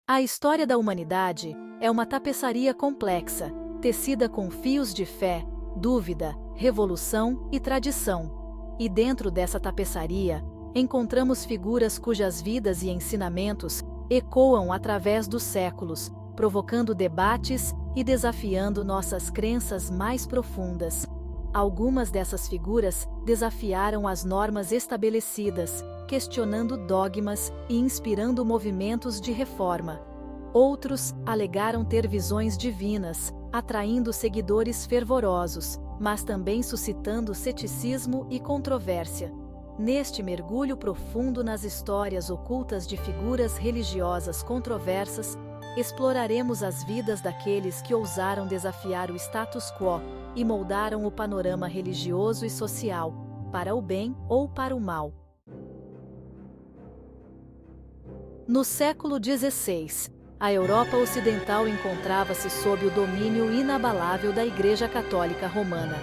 A história da humanidade é uma tapeçaria complexa, tecida com fios de fé, dúvida, revolução e tradição. E dentro dessa tapeçaria, encontramos figuras cujas vidas e ensinamentos ecoam através dos séculos, provocando debates e desafiando nossas crenças mais profundas. Algumas dessas figuras desafiaram as normas estabelecidas, questionando dogmas e inspirando movimentos de reforma. Outros alegaram ter visões divinas, atraindo seguidores fervorosos, mas também suscitando ceticismo e controvérsia. Neste mergulho profundo nas histórias ocultas de figuras religiosas controversas, exploraremos as vidas daqueles que ousaram desafiar o status quo e moldaram o panorama religioso e social, para o bem ou para o mal. No século XVI, a Europa Ocidental encontrava-se sob o domínio inabalável da Igreja Católica Romana.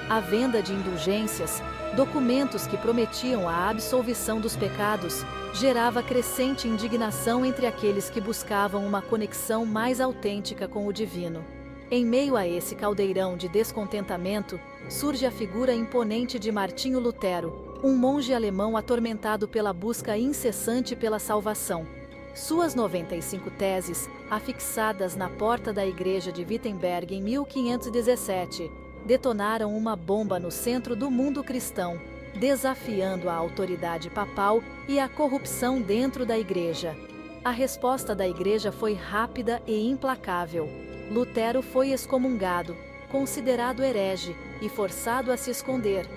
A venda de indulgências, documentos que prometiam a absolvição dos pecados, gerava crescente indignação entre aqueles que buscavam uma conexão mais autêntica com o divino. Em meio a esse caldeirão de descontentamento, surge a figura imponente de Martinho Lutero, um monge alemão atormentado pela busca incessante pela salvação. Suas 95 teses, afixadas na porta da igreja de Wittenberg em 1517, detonaram uma bomba no centro do mundo cristão, desafiando a autoridade papal e a corrupção dentro da igreja. A resposta da igreja foi rápida e implacável. Lutero foi excomungado, considerado herege e forçado a se esconder.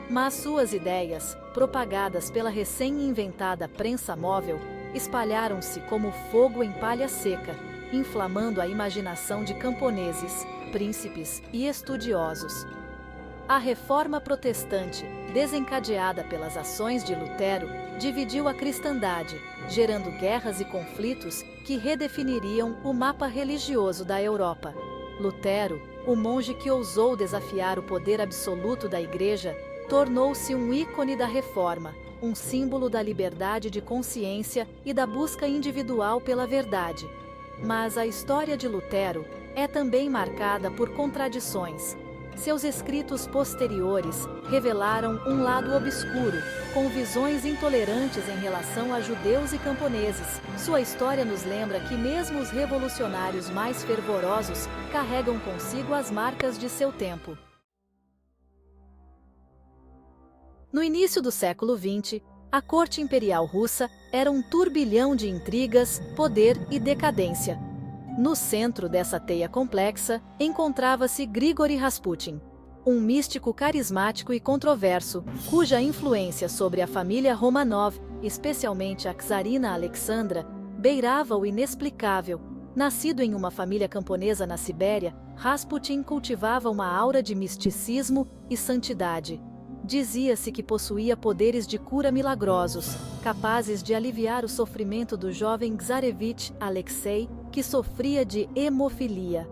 Mas suas ideias, propagadas pela recém-inventada prensa móvel, espalharam-se como fogo em palha seca, inflamando a imaginação de camponeses, príncipes e estudiosos. A Reforma Protestante, desencadeada pelas ações de Lutero, dividiu a cristandade, gerando guerras e conflitos que redefiniriam o mapa religioso da Europa. Lutero, o monge que ousou desafiar o poder absoluto da Igreja, tornou-se um ícone da Reforma, um símbolo da liberdade de consciência e da busca individual pela verdade. Mas a história de Lutero é também marcada por contradições. Seus escritos posteriores revelaram um lado obscuro, com visões intolerantes em relação a judeus e camponeses. Sua história nos lembra que mesmo os revolucionários mais fervorosos carregam consigo as marcas de seu tempo. No início do século XX, a corte imperial russa era um turbilhão de intrigas, poder e decadência. No centro dessa teia complexa, encontrava-se Grigori Rasputin, um místico carismático e controverso, cuja influência sobre a família Romanov, especialmente a czarina Alexandra, beirava o inexplicável. Nascido em uma família camponesa na Sibéria, Rasputin cultivava uma aura de misticismo e santidade. Dizia-se que possuía poderes de cura milagrosos, capazes de aliviar o sofrimento do jovem czarevich Alexei, que sofria de hemofilia.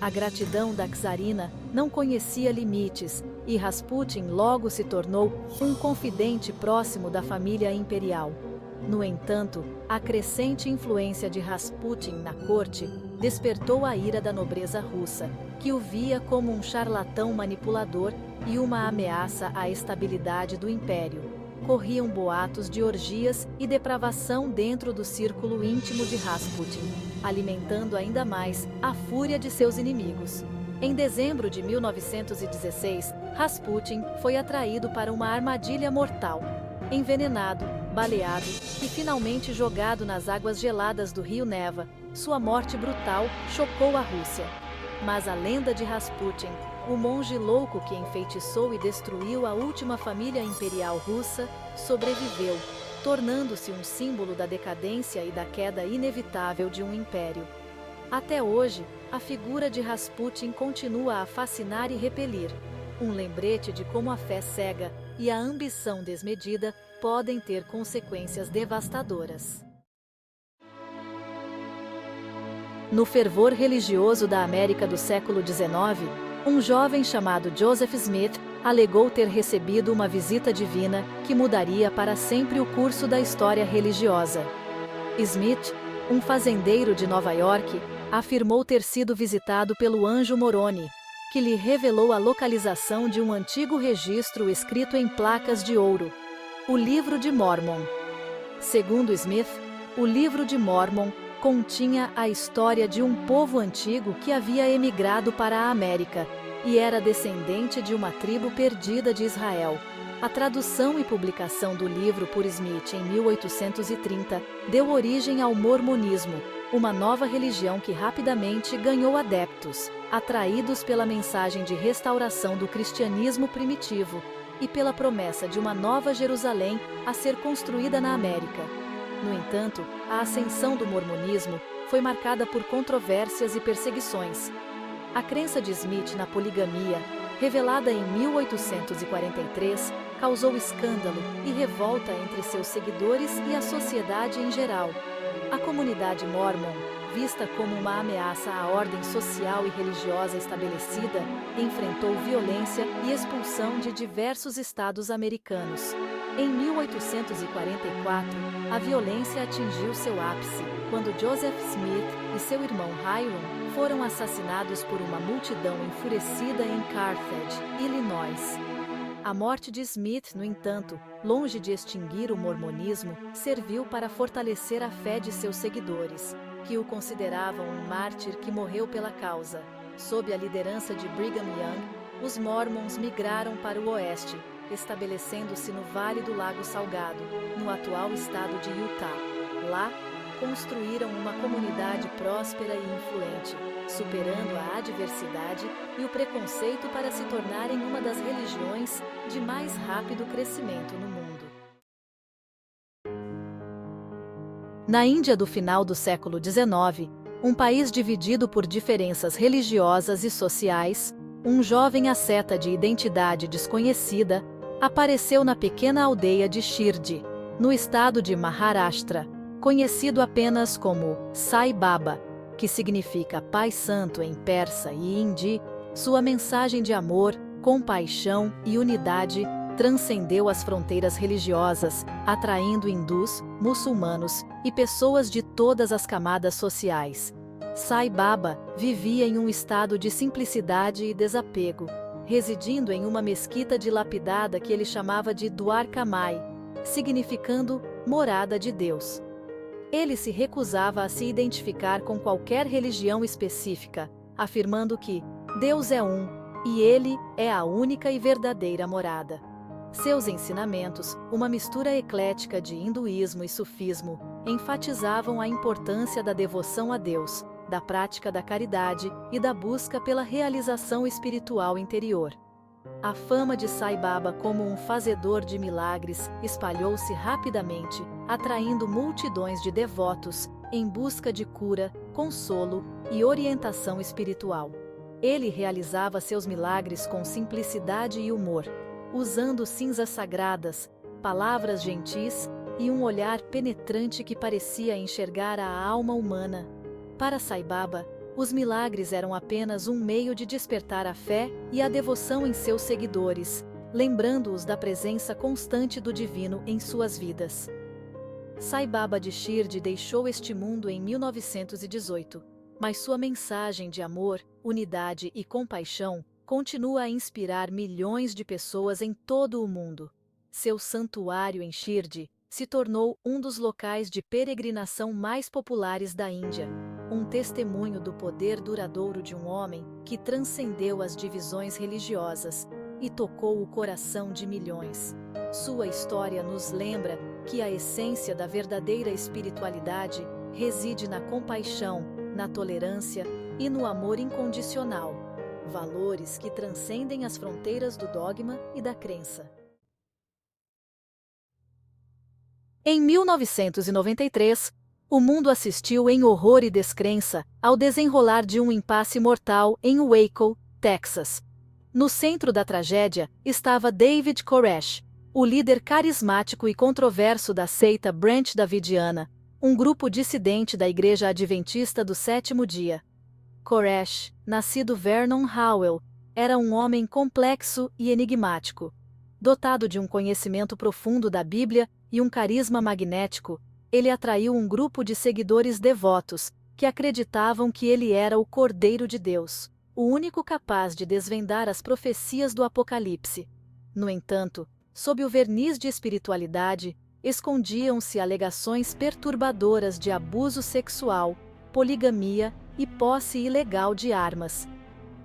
A gratidão da czarina não conhecia limites, e Rasputin logo se tornou um confidente próximo da família imperial. No entanto, a crescente influência de Rasputin na corte despertou a ira da nobreza russa, que o via como um charlatão manipulador e uma ameaça à estabilidade do império. Corriam boatos de orgias e depravação dentro do círculo íntimo de Rasputin, alimentando ainda mais a fúria de seus inimigos. Em dezembro de 1916, Rasputin foi atraído para uma armadilha mortal. Envenenado, baleado e finalmente jogado nas águas geladas do rio Neva, sua morte brutal chocou a Rússia. Mas a lenda de Rasputin, o monge louco que enfeitiçou e destruiu a última família imperial russa, sobreviveu, tornando-se um símbolo da decadência e da queda inevitável de um império. Até hoje, a figura de Rasputin continua a fascinar e repelir, um lembrete de como a fé cega e a ambição desmedida podem ter consequências devastadoras. No fervor religioso da América do século XIX, um jovem chamado Joseph Smith alegou ter recebido uma visita divina que mudaria para sempre o curso da história religiosa. Smith, Um fazendeiro de Nova York afirmou ter sido visitado pelo anjo Moroni, que lhe revelou a localização de um antigo registro escrito em placas de ouro, o Livro de Mórmon. Segundo Smith, o Livro de Mórmon continha a história de um povo antigo que havia emigrado para a América e era descendente de uma tribo perdida de Israel. A tradução e publicação do livro por Smith em 1830 deu origem ao mormonismo, uma nova religião que rapidamente ganhou adeptos, atraídos pela mensagem de restauração do cristianismo primitivo e pela promessa de uma nova Jerusalém a ser construída na América. No entanto, a ascensão do mormonismo foi marcada por controvérsias e perseguições. A crença de Smith na poligamia, revelada em 1843, causou escândalo e revolta entre seus seguidores e a sociedade em geral. A comunidade mórmon, vista como uma ameaça à ordem social e religiosa estabelecida, enfrentou violência e expulsão de diversos estados americanos. Em 1844, a violência atingiu seu ápice, quando Joseph Smith e seu irmão Hiram foram assassinados por uma multidão enfurecida em Carthage, Illinois. A morte de Smith, no entanto, longe de extinguir o mormonismo, serviu para fortalecer a fé de seus seguidores, que o consideravam um mártir que morreu pela causa. Sob a liderança de Brigham Young, os Mormons migraram para o oeste, estabelecendo-se no Vale do Lago Salgado, no atual estado de Utah. Lá, construíram uma comunidade próspera e influente, superando a adversidade e o preconceito para se tornarem uma das religiões de mais rápido crescimento no mundo. Na Índia do final do século XIX, um país dividido por diferenças religiosas e sociais, um jovem asceta de identidade desconhecida apareceu na pequena aldeia de Shirdi, no estado de Maharashtra, conhecido apenas como Sai Baba, que significa Pai Santo em persa e hindi. Sua mensagem de amor, compaixão e unidade transcendeu as fronteiras religiosas, atraindo hindus, muçulmanos e pessoas de todas as camadas sociais. Sai Baba vivia em um estado de simplicidade e desapego, residindo em uma mesquita dilapidada que ele chamava de Dwarka Mai, significando morada de Deus. Ele se recusava a se identificar com qualquer religião específica, afirmando que Deus é um, e Ele é a única e verdadeira morada. Seus ensinamentos, uma mistura eclética de hinduísmo e sufismo, enfatizavam a importância da devoção a Deus, da prática da caridade e da busca pela realização espiritual interior. A fama de Sai Baba como um fazedor de milagres espalhou-se rapidamente, atraindo multidões de devotos em busca de cura, consolo e orientação espiritual. Ele realizava seus milagres com simplicidade e humor, usando cinzas sagradas, palavras gentis e um olhar penetrante que parecia enxergar a alma humana. Para Sai Baba, os milagres eram apenas um meio de despertar a fé e a devoção em seus seguidores, lembrando-os da presença constante do divino em suas vidas. Sai Baba de Shirdi deixou este mundo em 1918, mas sua mensagem de amor, unidade e compaixão continua a inspirar milhões de pessoas em todo o mundo. Seu santuário em Shirdi se tornou um dos locais de peregrinação mais populares da Índia, um testemunho do poder duradouro de um homem que transcendeu as divisões religiosas e tocou o coração de milhões. Sua história nos lembra que a essência da verdadeira espiritualidade reside na compaixão, na tolerância e no amor incondicional, valores que transcendem as fronteiras do dogma e da crença. Em 1993, o mundo assistiu em horror e descrença ao desenrolar de um impasse mortal em Waco, Texas. No centro da tragédia estava David Koresh, o líder carismático e controverso da seita Branch Davidiana, um grupo dissidente da Igreja Adventista do Sétimo Dia. Koresh, nascido Vernon Howell, era um homem complexo e enigmático. Dotado de um conhecimento profundo da Bíblia e um carisma magnético, Ele atraiu um grupo de seguidores devotos, que acreditavam que ele era o Cordeiro de Deus, o único capaz de desvendar as profecias do Apocalipse. No entanto, sob o verniz de espiritualidade, escondiam-se alegações perturbadoras de abuso sexual, poligamia e posse ilegal de armas.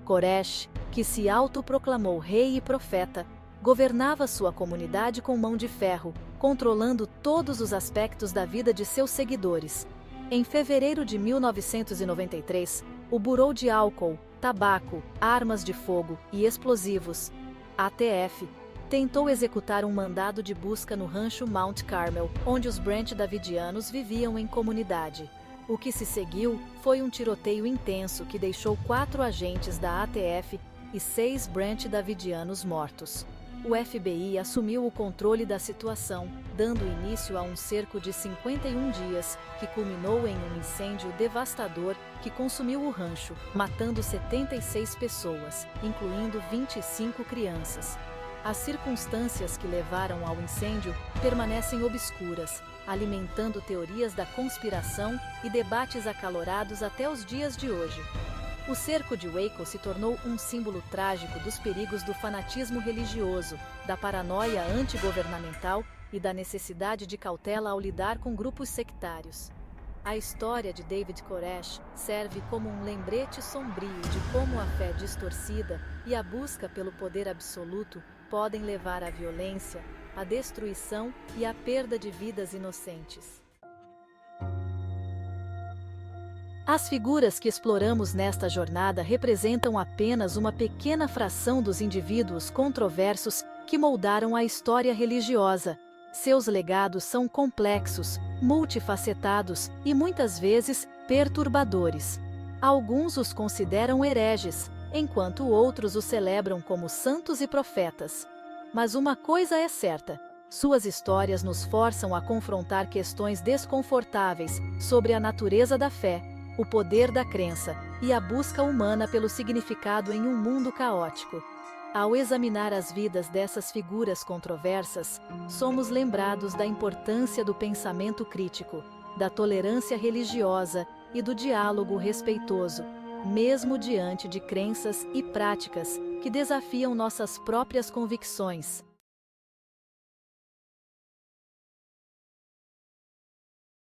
Koresh, que se autoproclamou rei e profeta, governava sua comunidade com mão de ferro, controlando todos os aspectos da vida de seus seguidores. Em fevereiro de 1993, o Bureau de Álcool, Tabaco, Armas de Fogo e Explosivos, ATF, tentou executar um mandado de busca no rancho Mount Carmel, onde os Branch Davidianos viviam em comunidade. O que se seguiu foi um tiroteio intenso que deixou 4 agentes da ATF e 6 Branch Davidianos mortos. O FBI assumiu o controle da situação, dando início a um cerco de 51 dias, que culminou em um incêndio devastador que consumiu o rancho, matando 76 pessoas, incluindo 25 crianças. As circunstâncias que levaram ao incêndio permanecem obscuras, alimentando teorias da conspiração e debates acalorados até os dias de hoje. O cerco de Waco se tornou um símbolo trágico dos perigos do fanatismo religioso, da paranoia antigovernamental e da necessidade de cautela ao lidar com grupos sectários. A história de David Koresh serve como um lembrete sombrio de como a fé distorcida e a busca pelo poder absoluto podem levar à violência, à destruição e à perda de vidas inocentes. As figuras que exploramos nesta jornada representam apenas uma pequena fração dos indivíduos controversos que moldaram a história religiosa. Seus legados são complexos, multifacetados e muitas vezes perturbadores. Alguns os consideram hereges, enquanto outros os celebram como santos e profetas. Mas uma coisa é certa: suas histórias nos forçam a confrontar questões desconfortáveis sobre a natureza da fé, o poder da crença e a busca humana pelo significado em um mundo caótico. Ao examinar as vidas dessas figuras controversas, somos lembrados da importância do pensamento crítico, da tolerância religiosa e do diálogo respeitoso, mesmo diante de crenças e práticas que desafiam nossas próprias convicções.